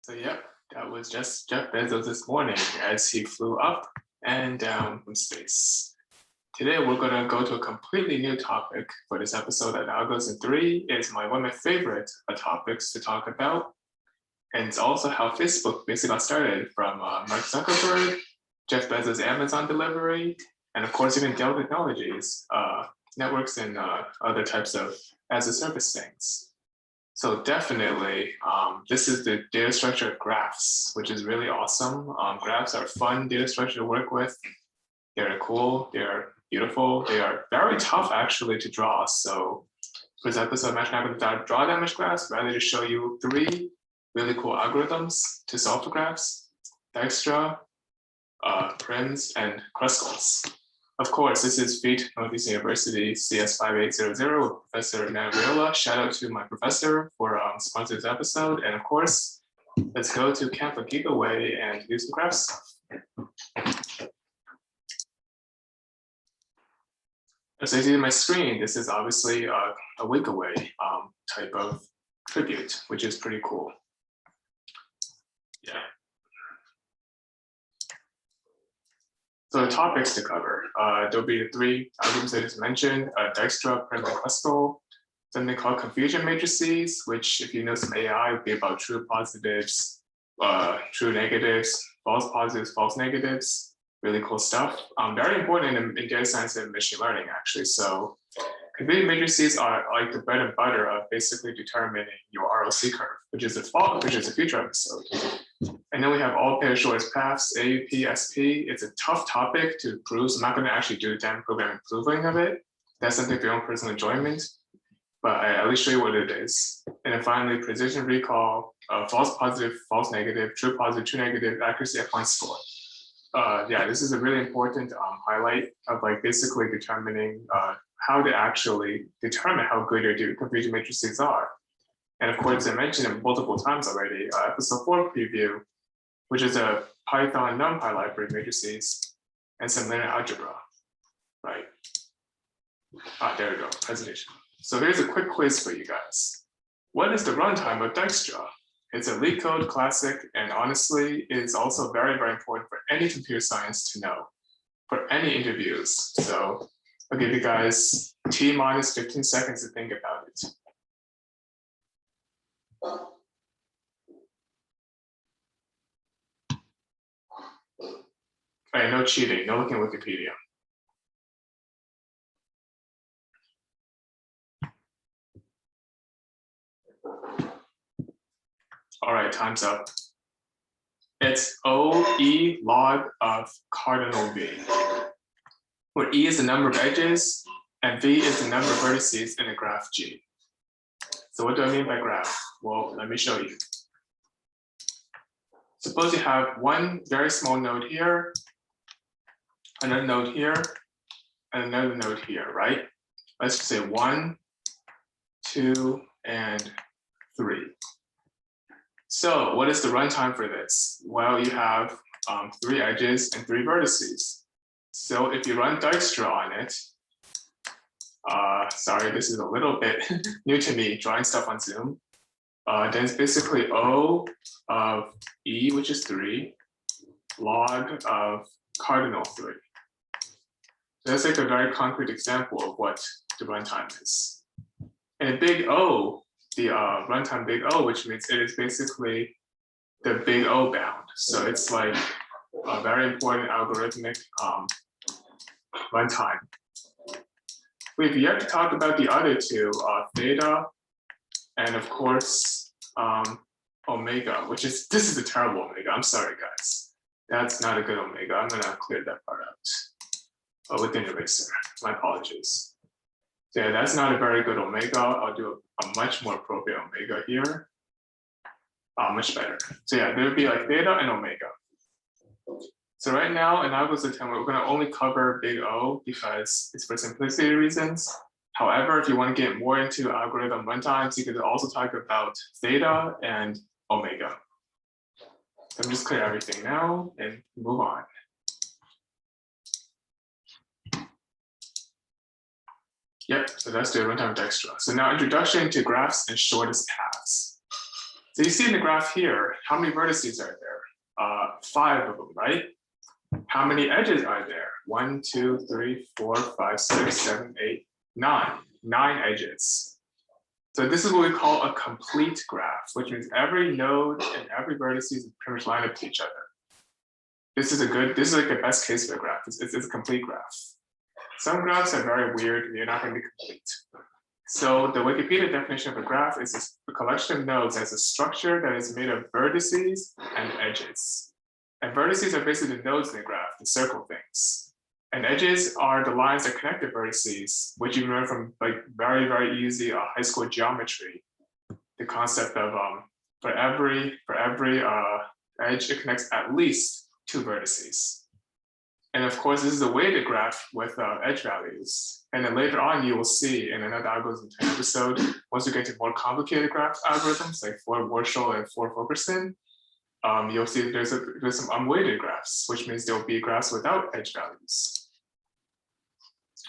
So yep, that was just Jeff Bezos this morning as he flew up and down from space. Today we're going to go to a completely new topic for this episode at Algos, and 3 is one of my favorite topics to talk about. And it's also how Facebook basically got started from Mark Zuckerberg, Jeff Bezos' Amazon delivery, and of course even Dell Technologies, networks and other types of as-a-service things. So definitely, this is the data structure of graphs, which is really awesome. Graphs are fun data structure to work with. They're cool, they're beautiful, they are very tough actually to draw. So for this episode, I'm actually not going to draw that much graphs, rather just show you 3 really cool algorithms to solve the graphs: Dijkstra, prims, and Kruskals. Of course, this is FEAT Northeast University CS5800 with Professor Naviola. Shout out to my professor for sponsoring this episode. And of course, let's go to Camp a Gigaway and do some graph stuff. As I see on my screen, this is obviously a week away type of tribute, which is pretty cool. Yeah. So the topics to cover, there'll be the 3 algorithms I just mentioned: Dijkstra, prim, and Kruskal. Something called confusion matrices, which, if you know some AI, would be about true positives, true negatives, false positives, false negatives. Really cool stuff. Very important in data science and machine learning, actually. So confusion matrices are like the bread and butter of basically determining your ROC curve, which is a future episode. And then we have all pair shortest paths, AUP, SP. It's a tough topic to prove, so I'm not going to actually do a damn programming proving of it. That's something for your own personal enjoyment, but I at least show you what it is. And then finally, precision recall, false positive, false negative, true positive, true negative, accuracy at point score. Yeah, this is a really important highlight of like basically determining how to actually determine how good your confusion matrices are. And of course, I mentioned it multiple times already, episode 4 preview, which is a Python NumPy library matrices and some linear algebra, right? There we go, presentation. So here's a quick quiz for you guys. What is the runtime of Dijkstra? It's a leak code classic, and honestly, it's also very, very important for any computer science to know for any interviews. So I'll give you guys T-minus 15 seconds to think about it. All right, no cheating, no looking at Wikipedia. All right, time's up. It's OE log of cardinal V, where E is the number of edges and V is the number of vertices in a graph G. So what do I mean by graph? Well, let me show you. Suppose you have one very small node here, another node here, and another node here, right? Let's just say 1, 2, and 3. So what is the runtime for this? Well, you have 3 edges and 3 vertices. So if you run Dijkstra on it, sorry, this is a little bit new to me, drawing stuff on Zoom. Then it's basically O of E, which is 3, log of cardinal 3. So that's like a very concrete example of what the runtime is. And big O, the runtime big O, which means it is basically the big O bound. So it's like a very important algorithmic runtime. We've yet to talk about the other 2, theta, and of course, omega, which is, this is a terrible omega. I'm sorry, guys. That's not a good omega. I'm gonna clear that part out with an eraser. My apologies. So yeah, that's not a very good omega. I'll do a much more appropriate omega here. Much better. So yeah, there would be like theta and omega. So right now in Algos attempt, we're going to only cover big O because it's for simplicity reasons. However, if you want to get more into algorithm runtimes, you could also talk about theta and omega. So I'm just clear everything now and move on. Yep, so that's the runtime of Dijkstra. So now introduction to graphs and shortest paths. So you see in the graph here, how many vertices are there? 5 of them, right? How many edges are there? 1, 2, 3, 4, 5, 6, 7, 8, 9. 9 edges. So this is what we call a complete graph, which means every node and every vertex is pretty much lined up to each other. This is like the best case for a graph. It's a complete graph. Some graphs are very weird, they're not going to be complete. So the Wikipedia definition of a graph is a collection of nodes as a structure that is made of vertices and edges. And vertices are basically the nodes in the graph, the circle things. And edges are the lines that connect the vertices, which you remember from like very, very easy high school geometry. The concept of for every edge, it connects at least 2 vertices. And of course, this is a weighted graph with edge values. And then later on, you will see in another Algos episode, once you get to more complicated graph algorithms, like for Warshall and for Fulkerson, you'll see there's some unweighted graphs, which means there'll be graphs without edge values.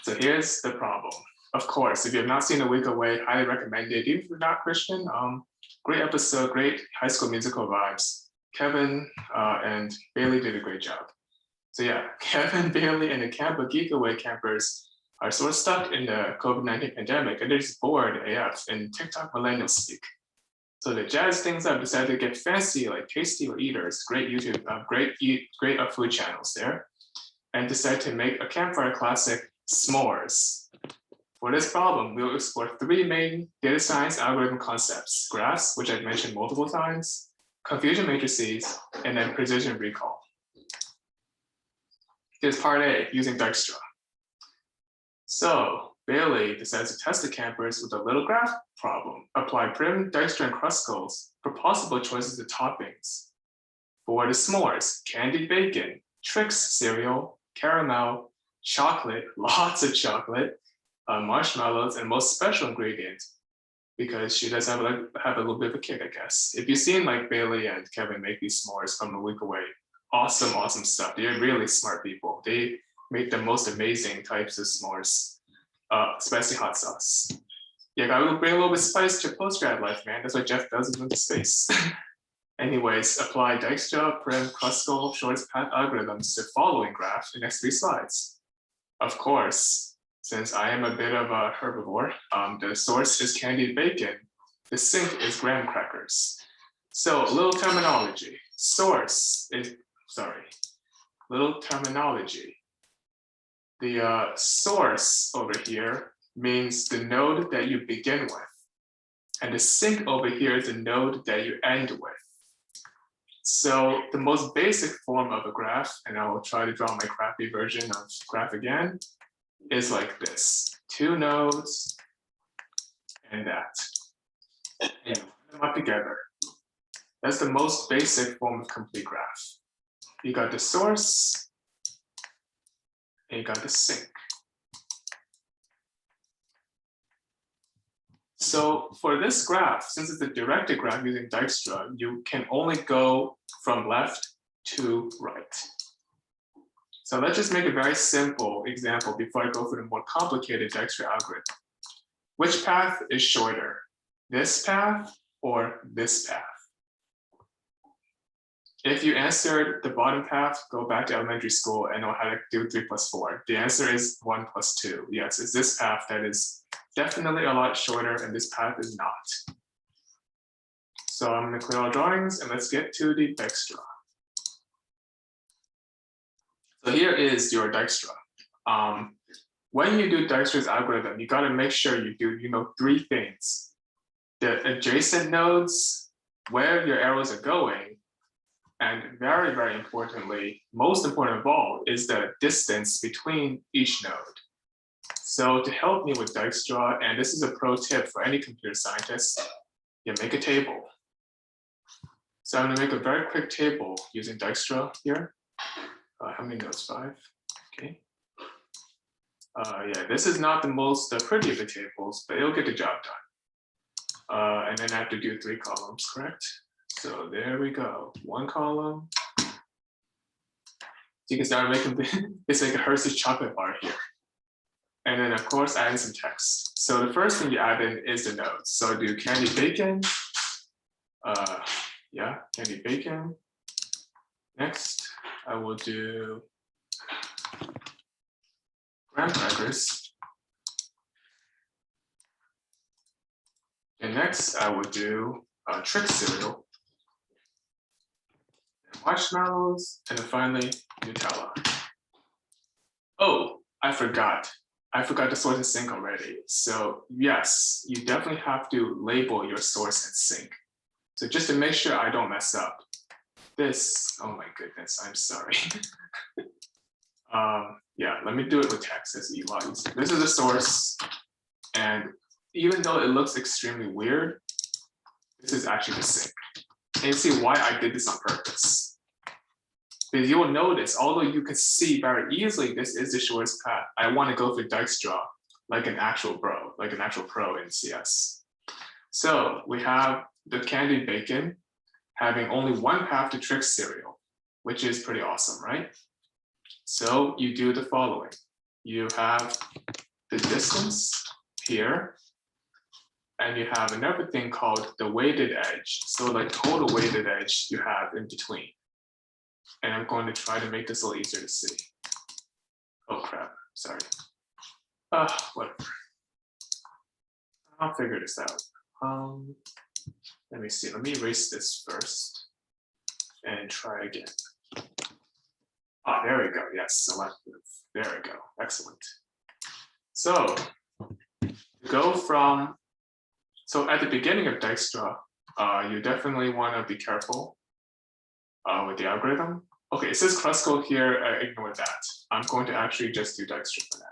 So here's the problem. Of course, if you have not seen A Week Away, highly recommend it. Even if you're not Christian, great episode, great High School Musical vibes. Kevin and Bailey did a great job. So yeah, Kevin, Bailey, and the Camp of Geek Away campers are sort of stuck in the COVID-19 pandemic, and they're just bored AF in TikTok millennial speak. So to jazz things up, decided to get fancy, like Tasty or Eaters, great YouTube, great food channels there, and decided to make a campfire classic, s'mores. For this problem, we'll explore 3 main data science algorithm concepts: graphs, which I've mentioned multiple times, confusion matrices, and then precision recall. Here's part A, using Dijkstra. So Bailey decides to test the campers with a little graph problem. Apply Prim, Dijkstra, and Kruskals for possible choices of toppings. For the s'mores, candied bacon, Trix cereal, caramel, chocolate, lots of chocolate, marshmallows, and most special ingredient, because she does have a little bit of a kick, I guess. If you've seen like Bailey and Kevin make these s'mores from A Week Away, awesome stuff. They're really smart people. They make the most amazing types of s'mores, spicy hot sauce. Yeah, gotta bring a little bit of spice to your post-grad life, man. That's what Jeff does in space. Anyways, apply Dijkstra, Prim, Kruskal, shortest path algorithms to following graph in the next 3 slides. Of course, since I am a bit of a herbivore, the source is candied bacon. The sink is graham crackers. So a little terminology. Little terminology. The source over here means the node that you begin with. And the sink over here is the node that you end with. So the most basic form of a graph, and I will try to draw my crappy version of graph again, is like this: 2 nodes and that. And you put them up together. That's the most basic form of complete graph. You got the source, and you got the sink. So for this graph, since it's a directed graph using Dijkstra, you can only go from left to right. So let's just make a very simple example before I go through the more complicated Dijkstra algorithm. Which path is shorter? This path or this path? If you answered the bottom path, go back to elementary school and know how to do 3 + 4. The answer is 1 + 2. Yes, it's this path that is definitely a lot shorter, and this path is not. So I'm going to clear all drawings, and let's get to the Dijkstra. So here is your Dijkstra. When you do Dijkstra's algorithm, you got to make sure you do 3 things: the adjacent nodes, where your arrows are going, and very, very importantly, most important of all, is the distance between each node. So to help me with Dijkstra, and this is a pro tip for any computer scientist, you make a table. So I'm gonna make a very quick table using Dijkstra here. How many nodes? 5, okay. Yeah, this is not the most pretty of the tables, but it'll get the job done. And then I have to do 3 columns, correct? So there we go, 1 column. You can start making it's like a Hershey's chocolate bar here. And then of course, add in some text. So the first thing you add in is the nodes. So do candied bacon, Yeah, candy bacon. Next, I will do graham crackers. And next, I will do trick cereal, marshmallows, and then finally Nutella. Oh, I forgot. I forgot the source and sink already. So yes, you definitely have to label your source and sink. So just to make sure I don't mess up. This, oh my goodness, I'm sorry. Yeah, let me do it with text. It's a lot easier. This is the source, and even though it looks extremely weird, this is actually the sink. And you see why I did this on purpose. Because you will notice, although you can see very easily this is the shortest path, I want to go for Dijkstra like an actual pro in CS. So we have the candied bacon having only one path to trick cereal, which is pretty awesome, right? So you do the following. You have the distance here, and you have another thing called the weighted edge. So like total weighted edge you have in between. And I'm going to try to make this a little easier to see. Oh crap, sorry. Whatever. I'll figure this out. Let me see, let me erase this first and try again. Ah, there we go, yes, selective. There we go, excellent. So, go from, so at the beginning of Dijkstra, you definitely want to be careful with the algorithm. Okay, it says Kruskal here, ignore that. I'm going to actually just do Dijkstra for now.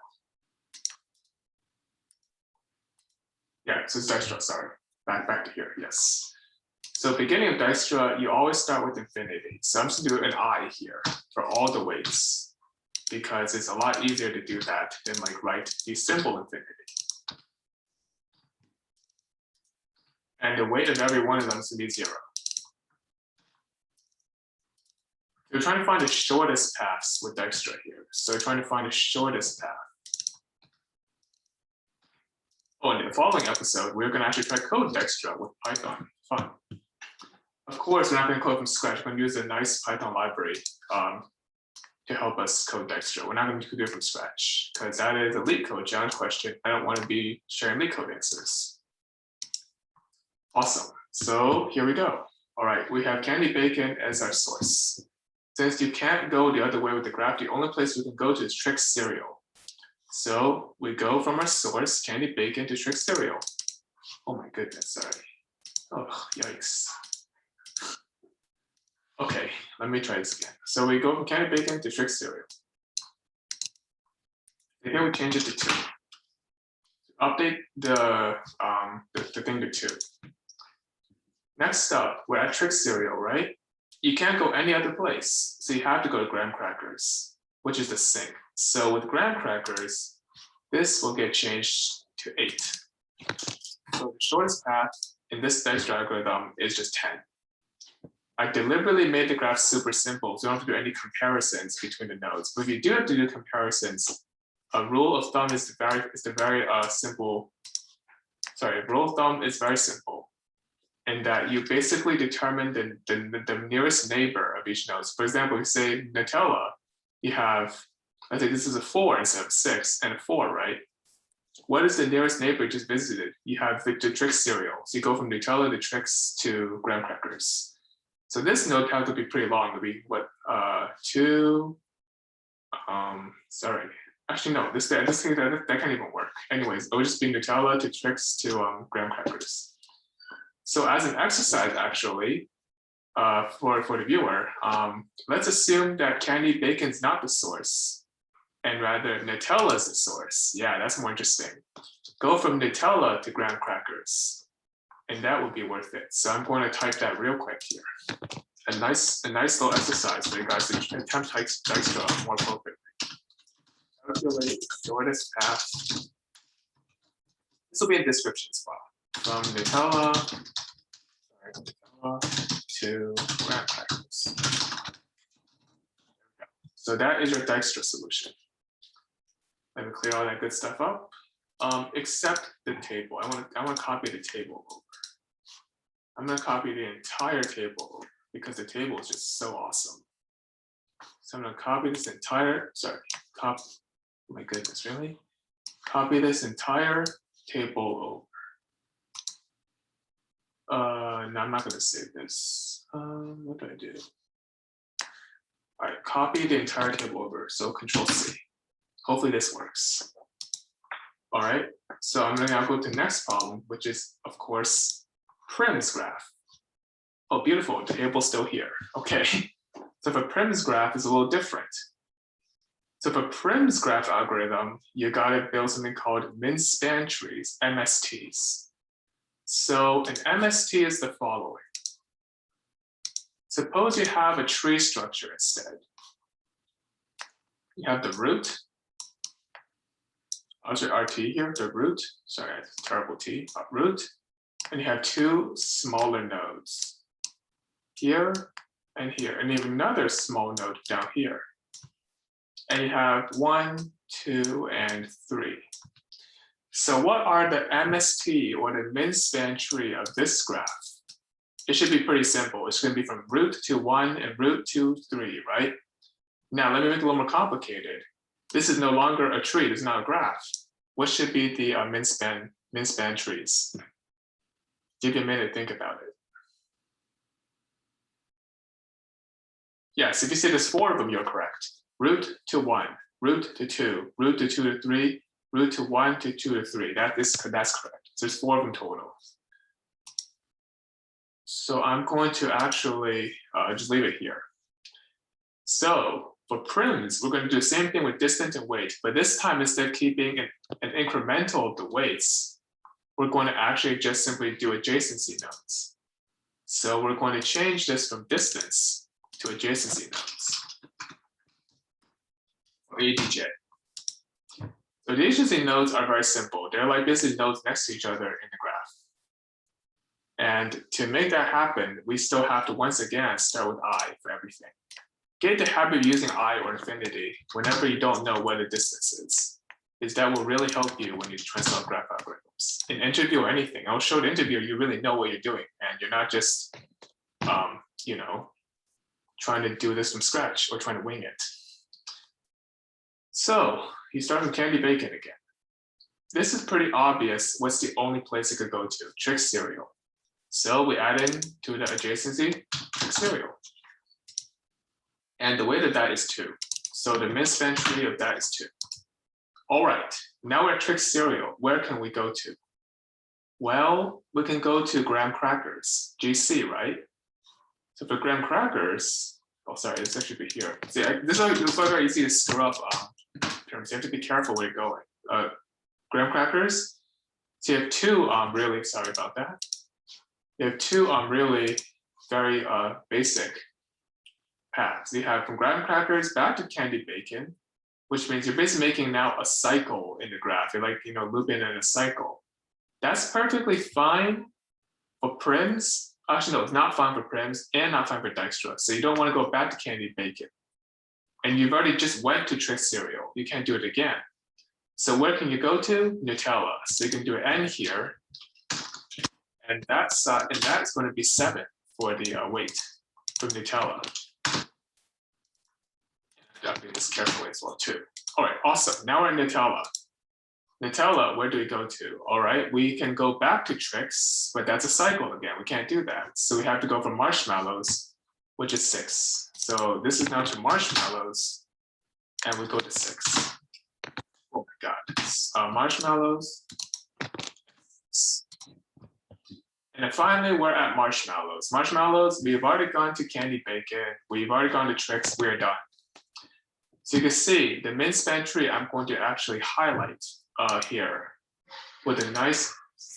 Yeah, so it's Dijkstra, sorry. Back to here, yes. So beginning of Dijkstra, you always start with infinity. So I'm just gonna do an I here for all the weights, because it's a lot easier to do that than like write the simple infinity. And the weight of every one of them is gonna be 0. We're trying to find the shortest paths with Dijkstra here. So we're trying to find the shortest path. Oh, in the following episode, we're going to actually try code Dijkstra with Python. Fun. Of course, we're not going to code from scratch. We're going to use a nice Python library to help us code Dijkstra. We're not going to do it from scratch because that is a leak code challenge question. I don't want to be sharing leak code answers. Awesome. So here we go. All right, we have candy bacon as our source. Since you can't go the other way with the graph, the only place we can go to is trick cereal. So we go from our source, candy bacon, to trick cereal. Oh my goodness, sorry. Oh, yikes. Okay, let me try this again. So we go from candy bacon to trick cereal. And here we change it to 2. Update the thing to 2. Next up, we're at trick cereal, right? You can't go any other place. So you have to go to graham crackers, which is the sink. So with graham crackers, this will get changed to 8. So the shortest path in this Dijkstra algorithm is just 10. I deliberately made the graph super simple, so you don't have to do any comparisons between the nodes. But if you do have to do comparisons, a rule of thumb is very simple. Sorry, rule of thumb is very simple, in that you basically determine the nearest neighbor of each node. So for example, if you say Nutella, you have, I think this is a 4 instead of 6, and a 4, right? What is the nearest neighbor you just visited? You have the trick cereal. So you go from Nutella to Trix to graham crackers. So this node path would be pretty long. It would be what, 2, sorry. Actually, no, that can't even work. Anyways, it would just be Nutella to Trix to graham crackers. So as an exercise, actually, for the viewer, let's assume that candy bacon's not the source, and rather Nutella is the source. Yeah, that's more interesting. Go from Nutella to graham crackers, and that would be worth it. So I'm going to type that real quick here. A nice little exercise for you guys to attempt Dijkstra more appropriately. Calculate the shortest path. This will be a description spot. From Nutella to graham crackers. So that is your Dijkstra solution. Let me clear all that good stuff up. Except the table. I want to copy the table over. I'm going to copy the entire table because the table is just so awesome. So I'm going to copy this entire, oh my goodness, really? Copy this entire table over. No, I'm not going to save this. What do I do? All right, copy the entire table over. So Control C. Hopefully this works. All right, so I'm going to now go to the next problem, which is, of course, Prim's graph. Oh, beautiful, the table's still here. Okay, so for Prim's graph is a little different. So for Prim's graph algorithm, you got to build something called min-span trees, MSTs. So an MST is the following. Suppose you have a tree structure instead. You have the root. How's your RT here? The root. Sorry, terrible T. Root. And you have two smaller nodes here and here, and you have another small node down here. And you have 1, 2, and 3. So what are the MST or the min-span tree of this graph? It should be pretty simple. It's going to be from root to 1 and root to 3, right? Now let me make it a little more complicated. This is no longer a tree. This is not a graph. What should be the min-span trees? Give you a minute to think about it. Yes, if you say there's 4 of them, you're correct. Root to 1, root to 2, root to 2 to 3, root to 1 to 2 to 3. That's correct. So there's 4 of them total. So I'm going to actually just leave it here. So for prims, we're going to do the same thing with distance and weight, but this time instead of keeping an incremental of the weights, we're going to actually just simply do adjacency nodes. So we're going to change this from distance to adjacency nodes, or ADJ. So the adjacency nodes are very simple. They're like basically nodes next to each other in the graph. And to make that happen, we still have to once again start with I for everything. Get the habit of using I or infinity whenever you don't know what the distance is that will really help you when you transform graph algorithms. In interview or anything, I'll show the interviewer you really know what you're doing and you're not just, trying to do this from scratch or trying to wing it. So you start with candy bacon again. This is pretty obvious. What's the only place it could go to? Trick serial. So we add in to the adjacency trick serial. And the weight of that is 2. So the min-span tree of that is 2. All right, now we're at trick serial. Where can we go to? Well, we can go to graham crackers, GC, right? So for graham crackers, oh, sorry, this actually be here. See, this is very easy to screw up terms. You have to be careful where you're going. Graham crackers, so you have 2, really, sorry about that. You have 2 really very basic paths. You have from graham crackers back to candy bacon, which means you're basically making now a cycle in the graph. You're like, looping in a cycle. That's perfectly fine for prims. Actually, no, it's not fine for prims and not fine for Dijkstra. So you don't want to go back to candy bacon. And you've already just went to trick serial. You can't do it again. So where can you go to? Nutella. So you can do an N here. And that's going to be 7 for the weight from Nutella. I'm doing this carefully as well too. All right, awesome. Now we're in Nutella. Nutella, where do we go to? All right, we can go back to tricks, but that's a cycle again. We can't do that. So we have to go from marshmallows, which is 6. So this is now to marshmallows, and we go to 6. Oh my God, marshmallows. And then finally, we're at marshmallows. Marshmallows, we've already gone to candy bacon. We've already gone to tricks. We're done. So you can see the min-span tree I'm going to actually highlight here with a nice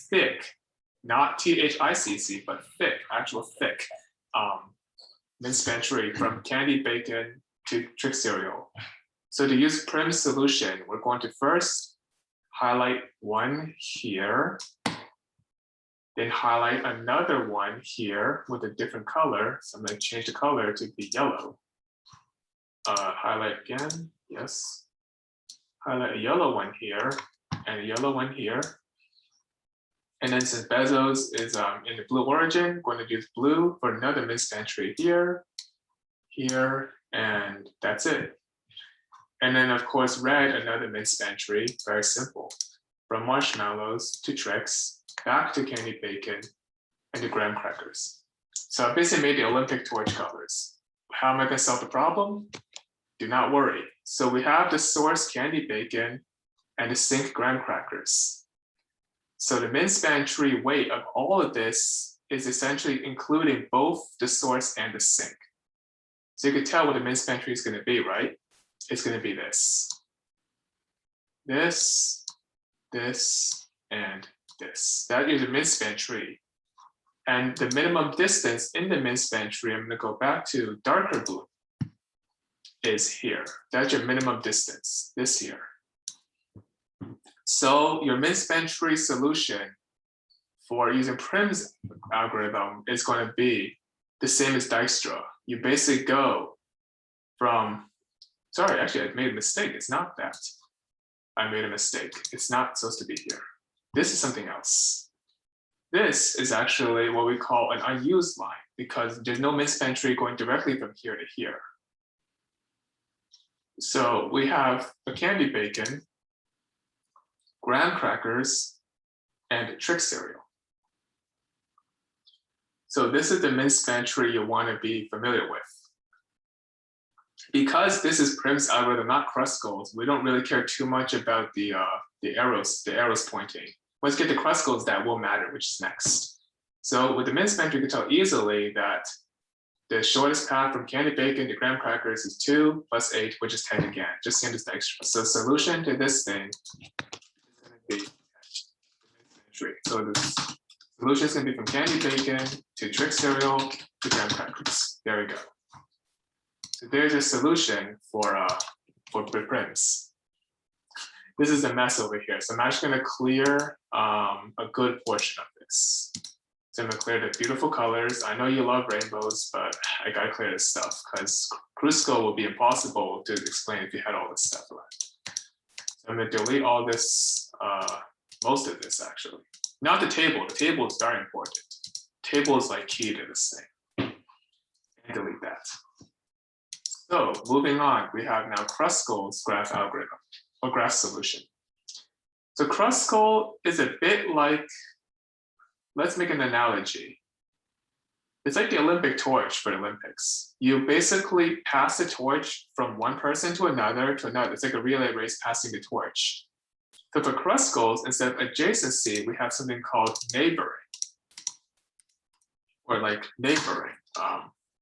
thick, not THICC, but thick, actual thick min-span tree from candy bacon to trick cereal. So to use Prim's solution, we're going to first highlight one here, then highlight another one here with a different color. So I'm going to change the color to be yellow. Highlight again, yes. Highlight a yellow one here and a yellow one here. And then since Bezos is in the blue origin, going to use blue for another midspan tree here, here, and that's it. And then of course, red, another midspan tree, very simple. From marshmallows to Trix, back to candy bacon, and to graham crackers. So I basically made the Olympic torch colors. How am I gonna solve the problem? Do not worry. So we have the source candy bacon and the sink graham crackers. So the midspan tree weight of all of this is essentially including both the source and the sink. So you can tell what the midspan tree is going to be, right? It's going to be this. This, this, and this. That is a midspan tree. And the minimum distance in the midspan tree, I'm going to go back to darker blue, is here. That's your minimum distance, this here. So your midspan tree solution for using Prim's algorithm is going to be the same as Dijkstra. You basically go from, sorry, actually I made a mistake. It's not that. I made a mistake. It's not supposed to be here. This is something else. This is actually what we call an unused line because there's no midspan tree going directly from here to here. So we have a candy bacon, graham crackers, and Trix cereal. So this is the midspan tree you want to be familiar with. Because this is Prim's algorithm, not Kruskal's, we don't really care too much about the arrows pointing. Once you get to Kruskal's, that will matter, which is next. So with the midspan tree, you can tell easily that the shortest path from candy bacon to graham crackers is 2 plus 8, which is 10 again, just same as Dijkstra. So solution to this thing is going to be the tree. So the solution is going to be from candy bacon to Trix cereal to graham crackers. There we go. So there's a solution for Prims. This is a mess over here. So I'm actually going to clear a good portion of this. So I'm going to clear the beautiful colors. I know you love rainbows, but I got to clear this stuff because Kruskal will be impossible to explain if you had all this stuff left. So I'm going to delete all this, most of this actually. Not the table. The table is very important. Table is like key to this thing. And delete that. So moving on, we have now Kruskal's graph algorithm or graph solution. So Kruskal is a bit like, let's make an analogy. It's like the Olympic torch for the Olympics. You basically pass the torch from one person to another. It's like a relay race passing the torch. So for Kruskal's, instead of adjacency, we have something called neighboring, or like neighboring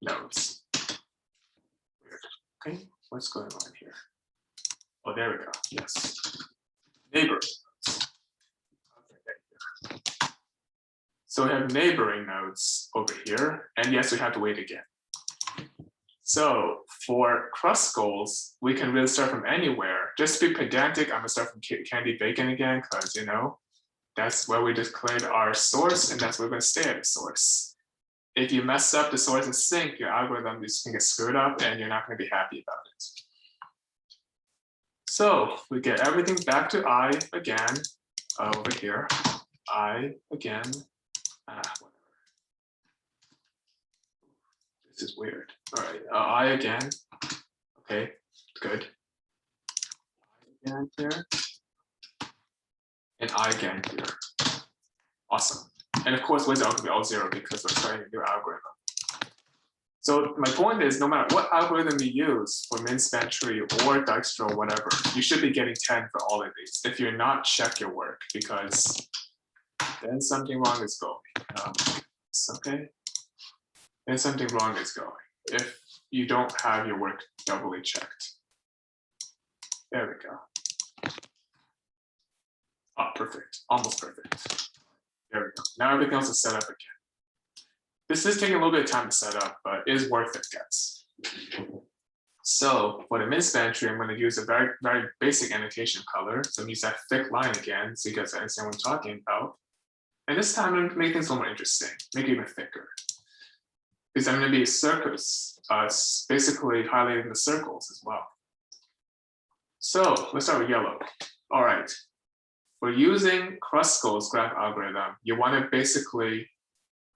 nodes. Okay, what's going on here? Oh, there we go. Yes, neighboring nodes. Okay. So we have neighboring nodes over here, and yes, we have to wait again. So for Kruskal's, we can really start from anywhere. Just to be pedantic, I'm gonna start from candy bacon again, because you know that's where we declared our source, and that's where we're gonna stay at the source. If you mess up the source and sink, your algorithm is going to get screwed up and you're not going to be happy about it. So we get everything back to I again, over here, I again, whatever. This is weird. All right, I again, okay, good. I again here, and I again here. Awesome. And of course, what's going to be all 0 because we're starting a new algorithm. So my point is, no matter what algorithm you use for midspan tree or Dijkstra or whatever, you should be getting 10 for all of these. If you're not, check your work because then something wrong is going. Okay, then something wrong is going if you don't have your work doubly checked. There we go. Oh, perfect, almost perfect. There we go. Now everything else is set up again. This is taking a little bit of time to set up, but it is worth it, guys. So for the midspan tree, I'm going to use a very, very basic annotation color. So I'm going to use that thick line again, so you guys understand what I'm talking about. And this time I'm going to make things a little more interesting, make it even thicker. Because I'm going to be circles, basically highlighting the circles as well. So let's start with yellow. All right. For using Kruskal's graph algorithm, you want to basically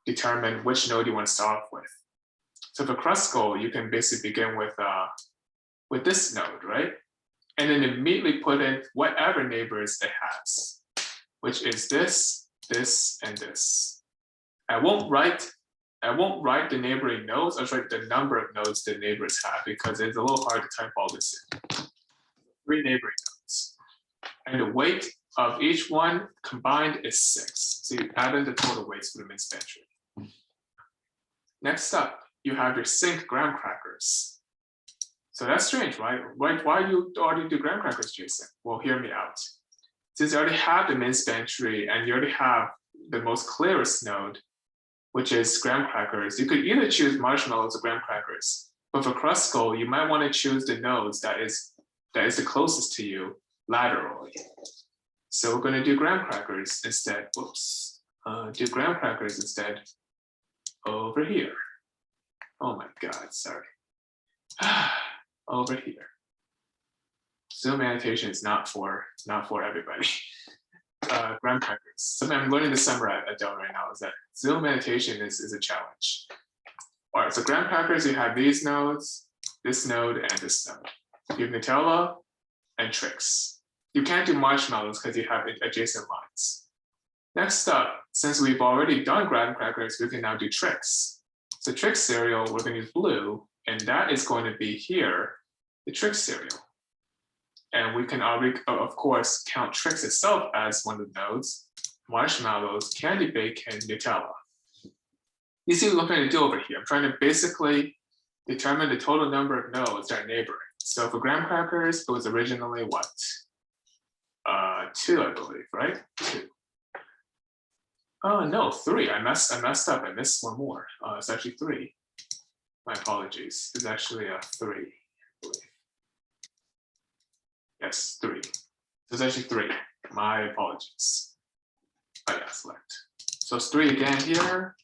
determine which node you want to start off with. So for Kruskal, you can basically begin with this node, right? And then immediately put in whatever neighbors it has, which is this, this, and this. I won't write the neighboring nodes. I'll write the number of nodes the neighbors have because it's a little hard to type all this in. 3 neighboring nodes. And the weight of each one combined is 6. So you add in the total weights for the min span tree. Next up, you have your sync graham crackers. So that's strange, right? Why do you already do graham crackers, Jason? Well, hear me out. Since you already have the min span tree and you already have the most clearest node, which is graham crackers, you could either choose marshmallows or graham crackers. But for Kruskal, you might want to choose the nodes that is the closest to you laterally. So we're going to do graham crackers instead. Whoops. Do graham crackers instead over here. Oh my God, sorry. Over here. Zoom annotation is not for everybody. Graham crackers. Something I'm learning this summer at Dell right now is that Zoom annotation is a challenge. All right, so graham crackers, you have these nodes, this node, and this node. You have Nutella and Trix. You can't do marshmallows because you have adjacent lines. Next up, since we've already done graham crackers, we can now do Trix. So Trix cereal, we're going to use blue, and that is going to be here, the Trix cereal. And we can already, of course, count Trix itself as one of the nodes, marshmallows, candy bacon, Nutella. You see what I'm trying to do over here. I'm trying to basically determine the total number of nodes that are neighboring. So for graham crackers, it was originally what? 2, I believe, right? 2. Oh no, 3. I messed up. I missed one more. It's actually 3. My apologies. It's actually 3, I believe. Yes, 3. So it's actually 3. My apologies. Oh yeah, select. So it's 3 again here.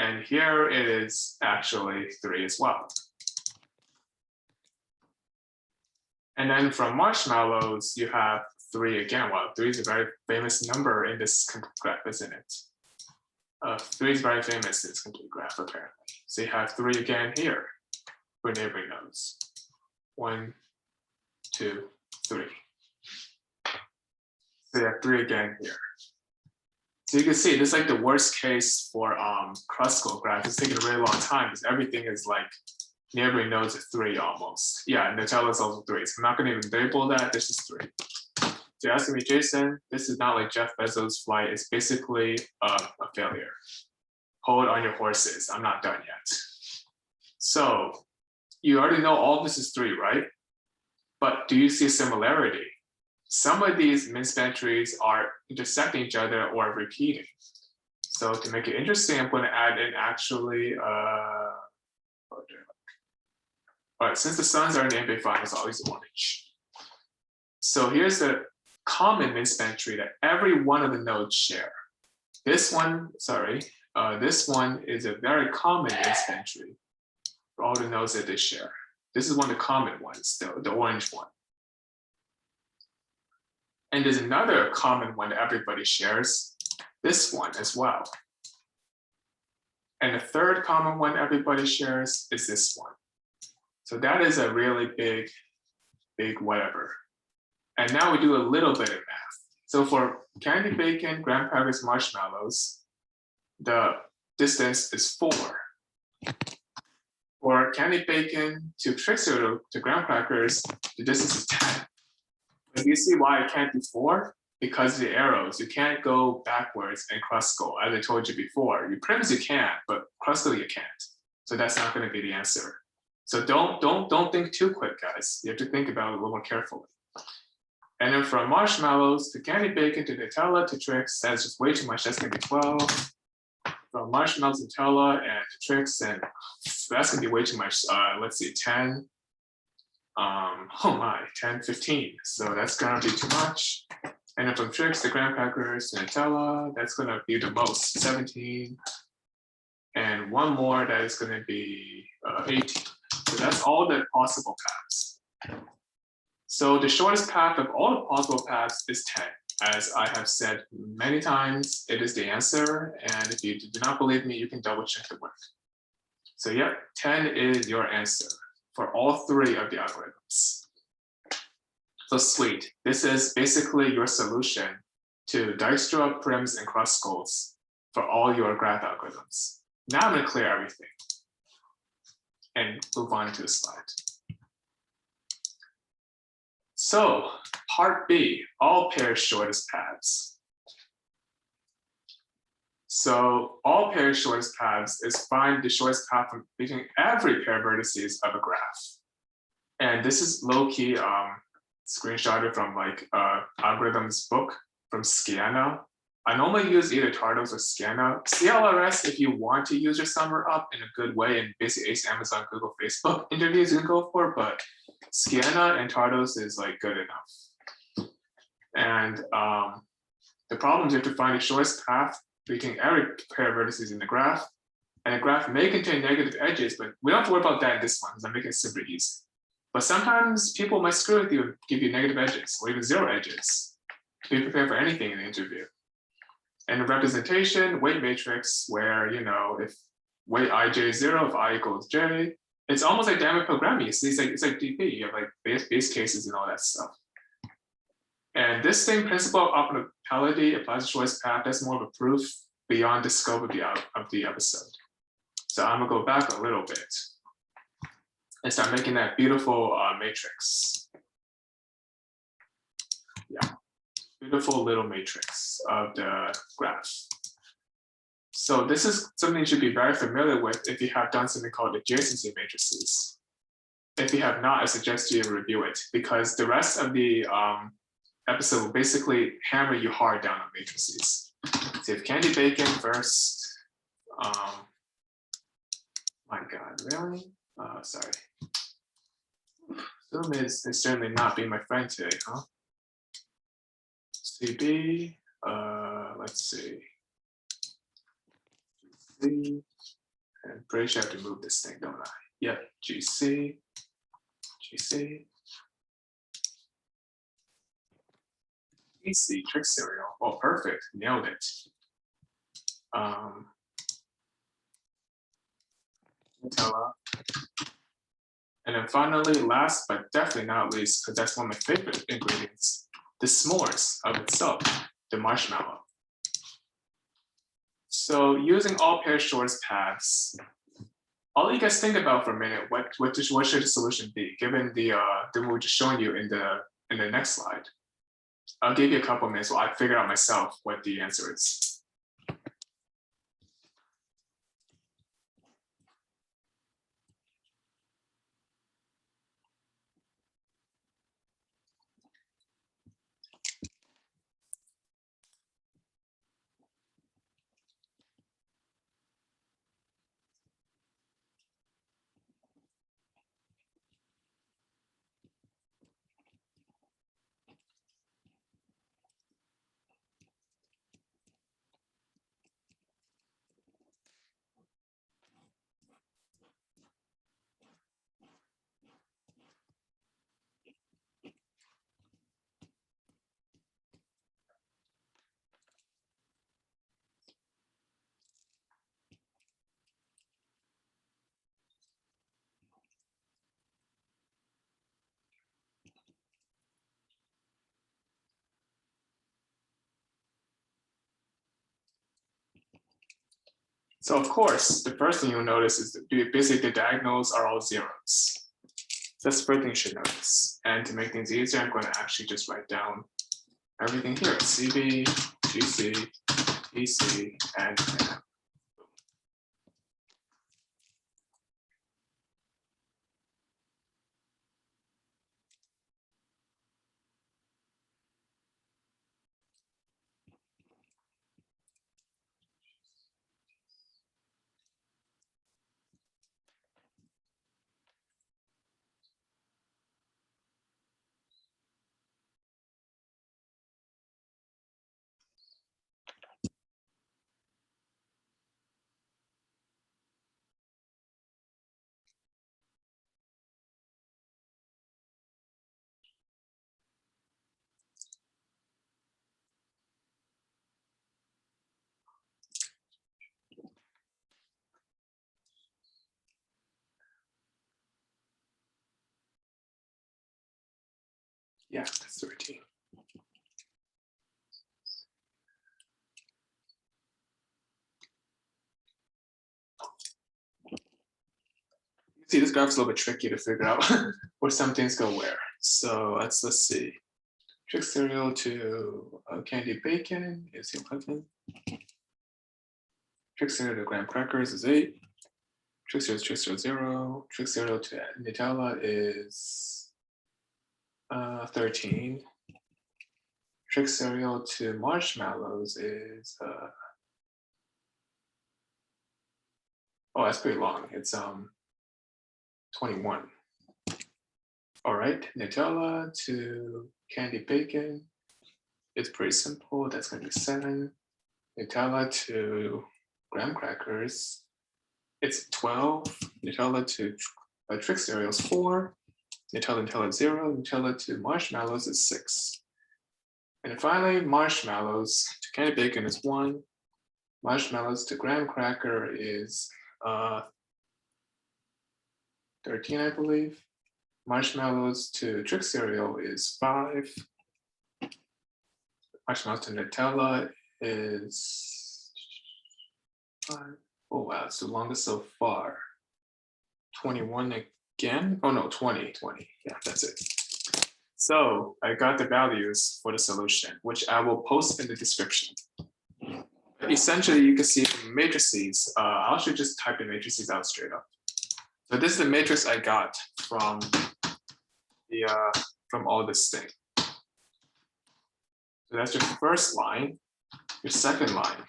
And here it is actually 3 as well. And then from marshmallows, you have 3 again. Well, 3 is a very famous number in this graph, isn't it? 3 is very famous in this complete graph, apparently. So you have 3 again here for neighboring nodes. 1, 2, 3. So you have 3 again here. So you can see this is like the worst case for Kruskal graph. It's taking a really long time because everything is like neighboring nodes at 3 almost. Yeah, Nutella is also 3. So I'm not going to even label that. This is 3. So you're asking me, Jason, this is not like Jeff Bezos' flight. It's basically a failure. Hold on your horses. I'm not done yet. So you already know all this is 3, right? But do you see a similarity? Some of these min span trees are intersecting each other or repeating. So to make it interesting, I'm going to add in actually, all right, since the suns are in the NBA finals, I'll use orange. So here's the common min span tree that every one of the nodes share. This one, this one is a very common min span tree for all the nodes that they share. This is one of the common ones, the orange one. And there's another common one that everybody shares, this one as well. And the third common one everybody shares is this one. So that is a really big whatever. And now we do a little bit of math. So for candy bacon, graham crackers, marshmallows, the distance is 4. For candy bacon to Trix cereal to graham crackers, the distance is 10. But you see why I can't do 4? Because of the arrows. You can't go backwards in Kruskal, as I told you before. You previously can, but Kruskal you can't. So that's not going to be the answer. So don't think too quick, guys. You have to think about it a little more carefully. And then from marshmallows to candy bacon to Nutella to Trix, that's just way too much. That's going to be 12. From marshmallows, Nutella, and Trix, and that's going to be way too much. Let's see, 10. Oh my, 10, 15. So that's going to be too much. And then from Trix to graham crackers to Nutella, that's going to be the most, 17. And one more that is going to be 18. So that's all the possible paths. So the shortest path of all the possible paths is 10. As I have said many times, it is the answer. And if you do not believe me, you can double check the work. So yeah, 10 is your answer for all three of the algorithms. So sweet. This is basically your solution to Dijkstra, prims, and Kruskals for all your graph algorithms. Now I'm going to clear everything and move on to the slide. So part B, all pairs shortest paths. So all pairs shortest paths is find the shortest path from between every pair of vertices of a graph. And this is low-key screenshotted from like algorithms book from Scanna. I normally use either Tardos or Scanna. CLRS, if you want to use your summer up in a good way and basically ace Amazon, Google, Facebook interviews you can go for, but Scanna and Tardos is like good enough. And the problem is you have to find the shortest path between every pair of vertices in the graph. And the graph may contain negative edges, but we don't have to worry about that in this one because I'm making it super easy. But sometimes people might screw with you and give you negative edges or even 0 edges. Be prepared for anything in the interview. And the representation, weight matrix, where, you know, if weight ij is 0, if I equals j, it's almost like dynamic programming. It's like DP, you have like base cases and all that stuff. And this same principle of operability applies to shortest path. That's more of a proof beyond the scope of the episode. So I'm gonna go back a little bit and start making that beautiful matrix. Yeah, beautiful little matrix of the graph. So this is something you should be very familiar with if you have done something called adjacency matrices. If you have not, I suggest you review it because the rest of the episode will basically hammer you hard down on matrices. So if candy bacon first, my God, really? Sorry. Zoom is certainly not being my friend today, huh? CB, let's see. GC, and pretty sure I have to move this thing, don't I? Yep, GC, GC. GC, trick serial. Oh, perfect, nailed it. Nutella. And then finally, last but definitely not least, because that's one of my favorite ingredients, the s'mores of itself, the marshmallow. So using all pairs shortest paths, all you guys think about for a minute, what should the solution be, given the one we're just showing you in the next slide? I'll give you a couple minutes while I figure out myself what the answer is. So of course, the first thing you'll notice is that basically the diagonals are all zeros. That's the first thing you should notice. And to make things easier, I'm going to actually just write down everything here. CB, GC, EC, and M. Yeah, that's 13. See, this graph's a little bit tricky to figure out where some things go where. So let's see. Trick cereal to candy bacon is 11. Trick cereal to graham crackers is 8. Trick cereal to 0. Trick cereal to Nutella is 13. Trick cereal to marshmallows is oh, that's pretty long. It's 21. All right, Nutella to candy bacon. It's pretty simple. That's going to be 7. Nutella to graham crackers. It's 12. Nutella to trick cereal is 4. Nutella 0. Nutella to marshmallows is 6. And then finally, marshmallows to candy bacon is 1. Marshmallows to graham cracker is 13, I believe. Marshmallows to trick cereal is 5. Marshmallows to Nutella is 5. Oh wow, it's the longest so far. 21 again? Oh no, 20. Yeah, that's it. So I got the values for the solution, which I will post in the description. Essentially, you can see from matrices. I'll actually just type the matrices out straight up. So this is the matrix I got from the from all this thing. So that's your first line, your second line,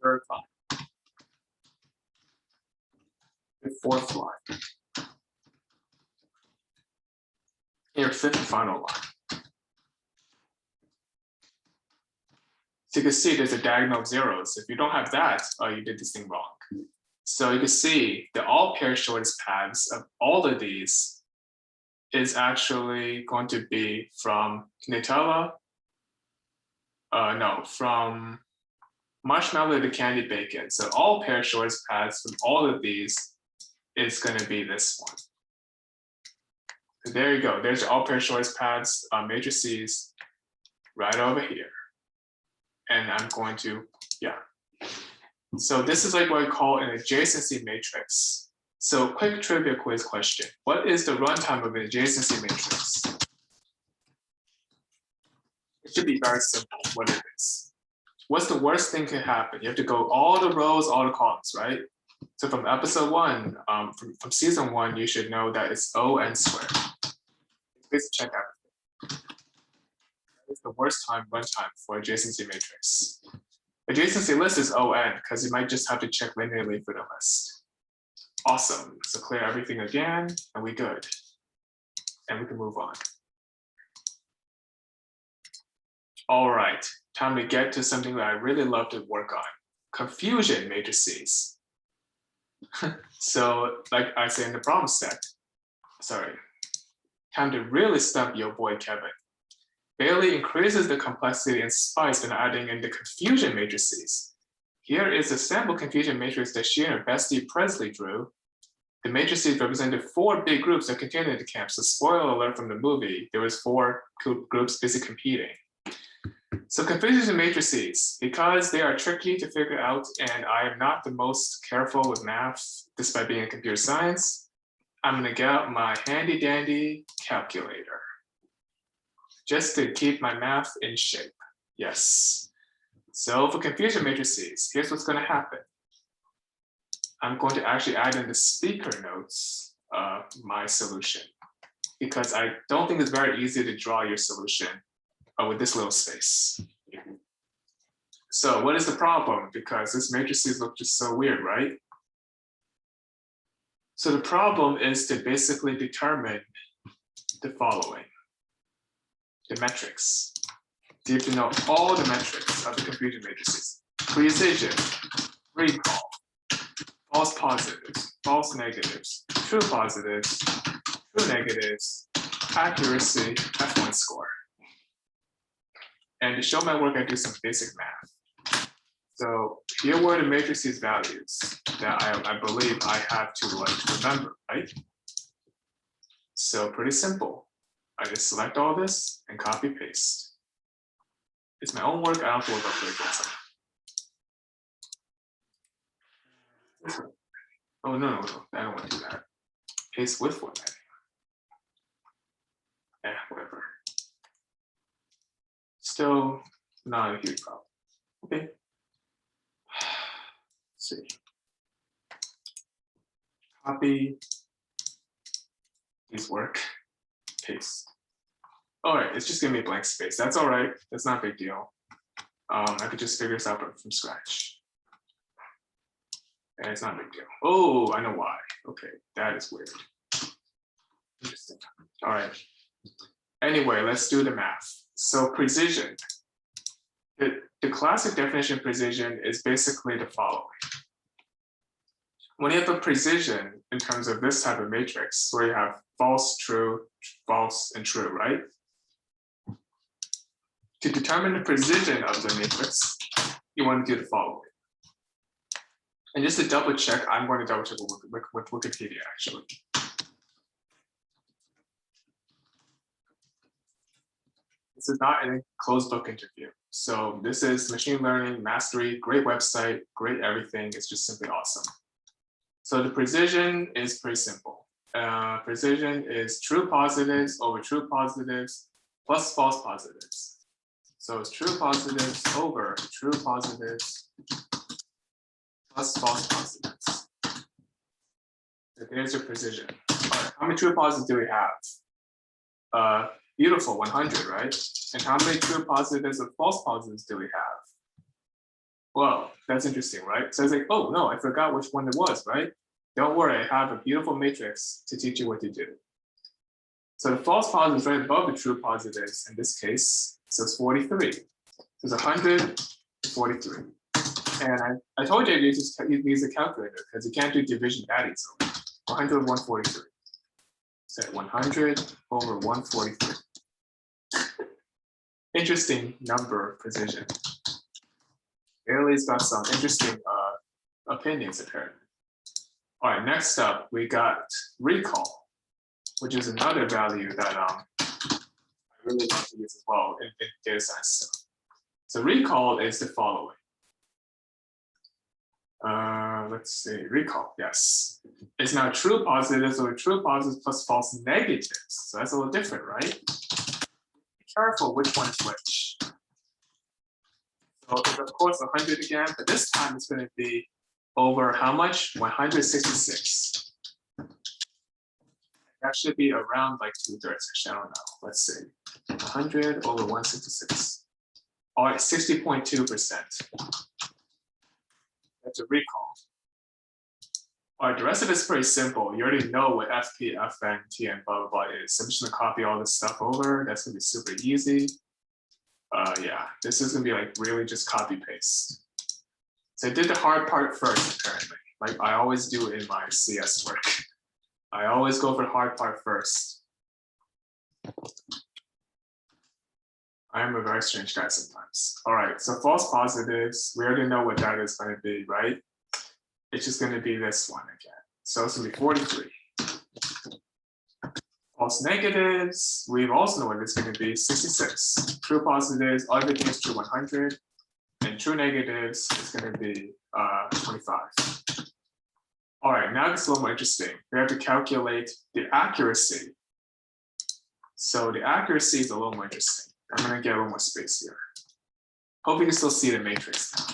third line, your fourth line, and your fifth and final line. So you can see there's a diagonal of zeros. If you don't have that, you did this thing wrong. So you can see the all pair shortest paths of all of these is actually going to be from Nutella, from marshmallow to candy bacon. So all pair shortest paths from all of these is going to be this one. So there you go. There's your all pair shortest paths matrices right over here. And I'm going to, yeah. So this is like what I call an adjacency matrix. So quick trivia quiz question. What is the runtime of an adjacency matrix? It should be very simple, what it is. What's the worst thing can happen? You have to go all the rows, all the columns, right? So from episode 1, from season 1, you should know that it's O(n)². Please check out. It's the worst runtime for adjacency matrix. Adjacency list is O(n) because you might just have to check linearly for the list. Awesome. So clear everything again, and we good. And we can move on. All right, time to get to something that I really love to work on: confusion matrices. So, like I say in the problem set, time to really stump your boy Kevin. Bailey increases the complexity and spice when adding in the confusion matrices. Here is a sample confusion matrix that she and her bestie Presley drew. The matrices represented 4 big groups that contained in the camp. So spoiler alert from the movie, there was 4 groups busy competing. So confusion matrices, because they are tricky to figure out and I am not the most careful with math, despite being in computer science, I'm gonna get out my handy dandy calculator, just to keep my math in shape. Yes. So for confusion matrices, here's what's going to happen. I'm going to actually add in the speaker notes of my solution, because I don't think it's very easy to draw your solution with this little space. So what is the problem? Because this matrices look just so weird, right? So the problem is to basically determine the following. The metrics. So you have to know all the metrics of the confusion matrices: precision, recall, false positives, false negatives, true positives, true negatives, accuracy, F1 score. And to show my work, I do some basic math. So here were the matrices values that I believe I have to remember, right? So pretty simple. I just select all this and copy paste. It's my own work. I don't have to work up plagiarism. Oh, no, I don't want to do that. Paste with formatting. Yeah, whatever. Still not a huge problem. Okay. Let's see. Copy. These work. Paste. All right, it's just giving me a blank space. That's all right. That's not a big deal. I could just figure this out from scratch. And it's not a big deal. Oh, I know why. Okay, that is weird. Interesting. All right. Anyway, let's do the math. So precision. The classic definition of precision is basically the following. When you have a precision in terms of this type of matrix, where you have false, false, and true, right? To determine the precision of the matrix, you want to do the following. And just to double check, I'm going to double check with Wikipedia, actually. This is not a closed book interview. So this is machine learning, mastery, great website, great everything. It's just simply awesome. So the precision is pretty simple. Precision is true positives over true positives plus false positives. So it's true positives over true positives plus false positives. So there's your precision. All right, how many true positives do we have? Beautiful, 100, right? And how many true positives or false positives do we have? Well, that's interesting, right? So it's like, oh no, I forgot which one it was, right? Don't worry, I have a beautiful matrix to teach you what to do. So the false positives right above the true positives in this case, so it's 43. So it's 100 to 43. And I told you you just use a calculator because you can't do division that easily. 100 over 143. So 100 over 143. Interesting number precision. Bailey's got some interesting opinions apparently. All right, next up, we got recall, which is another value that I really want to use as well in data science stuff. So recall is the following. Let's see, recall, yes. It's now true positives or true positives plus false negatives. So that's a little different, right? Be careful which one is which. So it's of course 100 again, but this time it's going to be over how much? 166. That should be around like 2/3. I don't know. Let's see. 100 over 166. All right, 60.2%. That's a recall. All right, the rest of it's pretty simple. You already know what FP, FN, TN, blah, blah, blah is. So I'm just gonna copy all this stuff over. That's gonna be super easy. Yeah, this is gonna be like really just copy paste. So I did the hard part first, apparently, like I always do in my CS work. I always go for the hard part first. I am a very strange guy sometimes. All right, so false positives, we already know what that is going to be, right? It's just going to be this one again. So it's going to be 43. False negatives, we also know what it's going to be, 66. True positives, everything is true 100. And true negatives is going to be 25. All right, now it's a little more interesting. We have to calculate the accuracy. So the accuracy is a little more interesting. I'm going to get a little more space here. Hope you can still see the matrix now.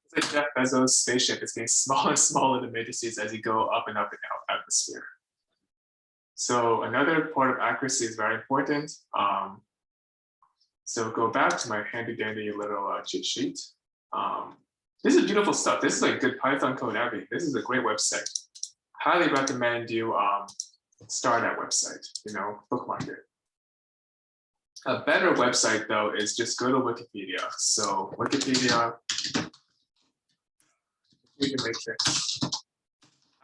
It's like Jeff Bezos' spaceship is getting smaller and smaller, the matrices, as you go up and up in the atmosphere. So another part of accuracy is very important. So go back to my handy dandy little cheat sheet. This is beautiful stuff. This is like good Python code everything. This is a great website. Highly recommend you start that website, bookmark it. A better website though is just go to Wikipedia. So Wikipedia matrix,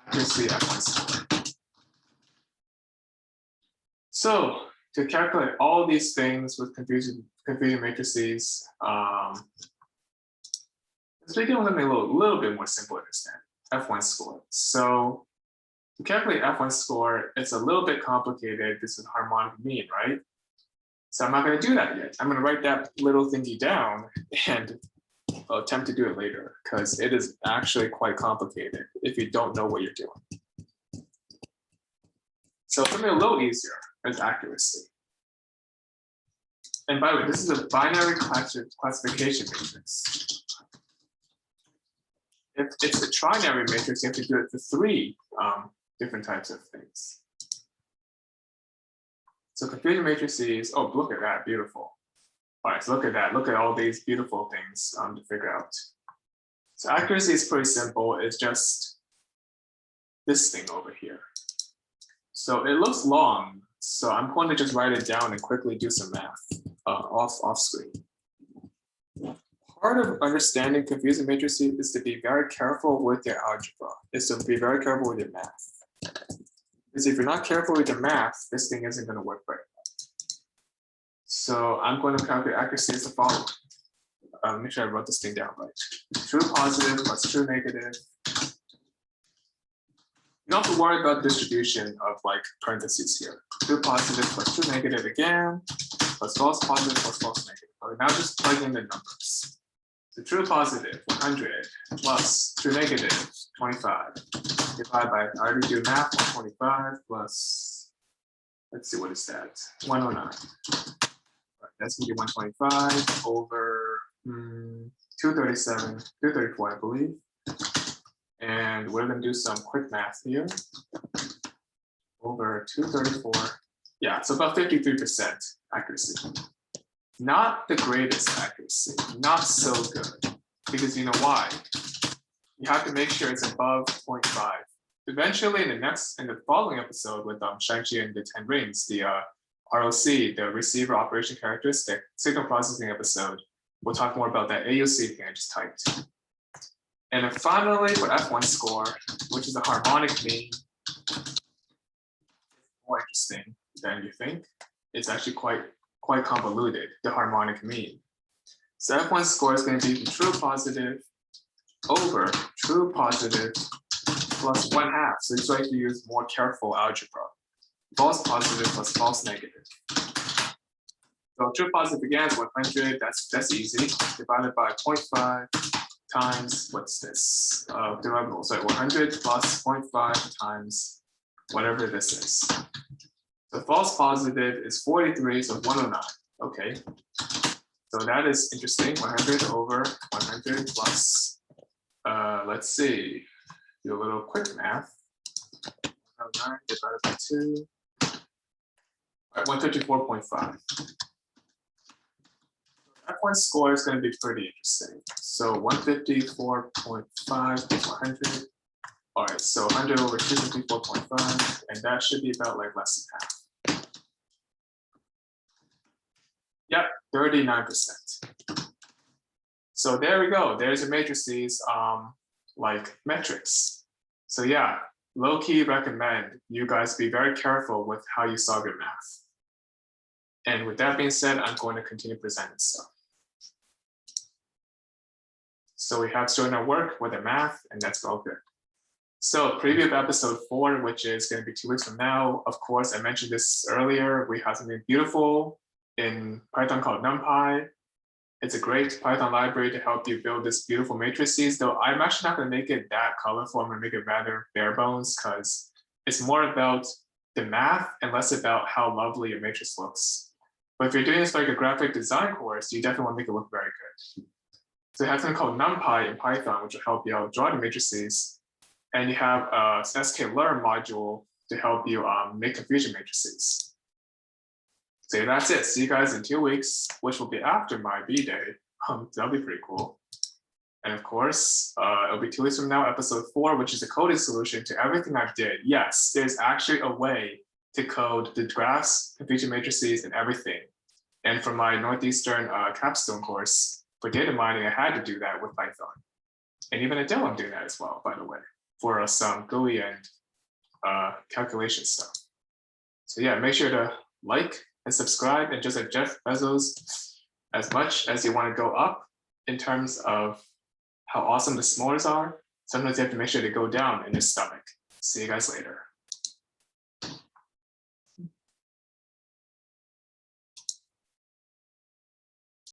accuracy F1 score. So to calculate all these things with confusion matrices, let's begin with something a little bit more simple to understand. F1 score. So To calculate F1 score, it's a little bit complicated. This is harmonic mean, right? So I'm not going to do that yet. I'm going to write that little thingy down and I'll attempt to do it later because it is actually quite complicated if you don't know what you're doing. So something a little easier is accuracy. And by the way, this is a binary classification matrix. If it's a trinary matrix, you have to do it for three different types of things. So confusion matrices, oh, look at that, beautiful. All right, so look at that. Look at all these beautiful things to figure out. So accuracy is pretty simple. It's just this thing over here. So it looks long. So I'm going to just write it down and quickly do some math off screen. Part of understanding confusing matrices is to be very careful with your algebra. Is to be very careful with your math. Because if you're not careful with your math, this thing isn't going to work very well. So I'm going to calculate accuracy as the following. Make sure I wrote this thing down right. True positive plus true negative. You don't have to worry about distribution of like parentheses here. True positive plus true negative again, plus false positive plus false negative. Okay, now just plug in the numbers. So true positive 100 plus true negative 25. Divided by, I already do math, 125 plus, let's see, what is that? 109. Right, that's gonna be 125 over 237, 234, I believe. And we're gonna do some quick math here. Over 234, yeah, so about 53% accuracy. Not the greatest accuracy, not so good, because you know why? You have to make sure it's above 0.5. Eventually, in the following episode with Shang-Chi and the 10 Rings, the ROC, the receiver operation characteristic signal processing episode, we'll talk more about that AUC thing I just typed. And then finally, for F1 score, which is a harmonic mean, more interesting than you think. It's actually quite convoluted, the harmonic mean. So F1 score is going to be true positive over true positive plus 1/2. So you have to use more careful algebra. False positive plus false negative. So true positive again is 100. That's easy. Divided by 0.5 times, what's this? Divided, sorry, 100 plus 0.5 times whatever this is. So false positive is 43, so 109. Okay. So that is interesting. 100 over 100 plus, let's see, do a little quick math. 109 divided by 2. All right, 154.5. F1 score is going to be pretty interesting. So 154.5 plus 100. All right, so 100 over 254.5, and that should be about like less than half. Yep, 39%. So there we go. There's your matrices, like metrics. So yeah, low-key recommend you guys be very careful with how you solve your math. And with that being said, I'm going to continue presenting stuff. So we have started our work with the math, and that's all good. So preview of episode 4, which is going to be 2 weeks from now. Of course, I mentioned this earlier. We have something beautiful in Python called NumPy. It's a great Python library to help you build this beautiful matrices, though I'm actually not going to make it that colorful. I'm going to make it rather bare bones because it's more about the math and less about how lovely your matrix looks. But if you're doing this like a graphic design course, you definitely want to make it look very good. So you have something called NumPy in Python, which will help you out draw the matrices. And you have a sklearn module to help you make confusion matrices. So that's it. See you guys in 2 weeks, which will be after my B-Day. That'll be pretty cool. And of course, it'll be 2 weeks from now, episode 4, which is a coding solution to everything I did. Yes, there's actually a way to code the graphs, confusion matrices, and everything. And for my Northeastern capstone course for data mining, I had to do that with Python. And even Adele, I'm doing that as well, by the way, for some GUI and calculation stuff. So yeah, make sure to like and subscribe, and just like Jeff Bezos, as much as you want to go up in terms of how awesome the s'mores are, sometimes you have to make sure they go down in your stomach. See you guys later.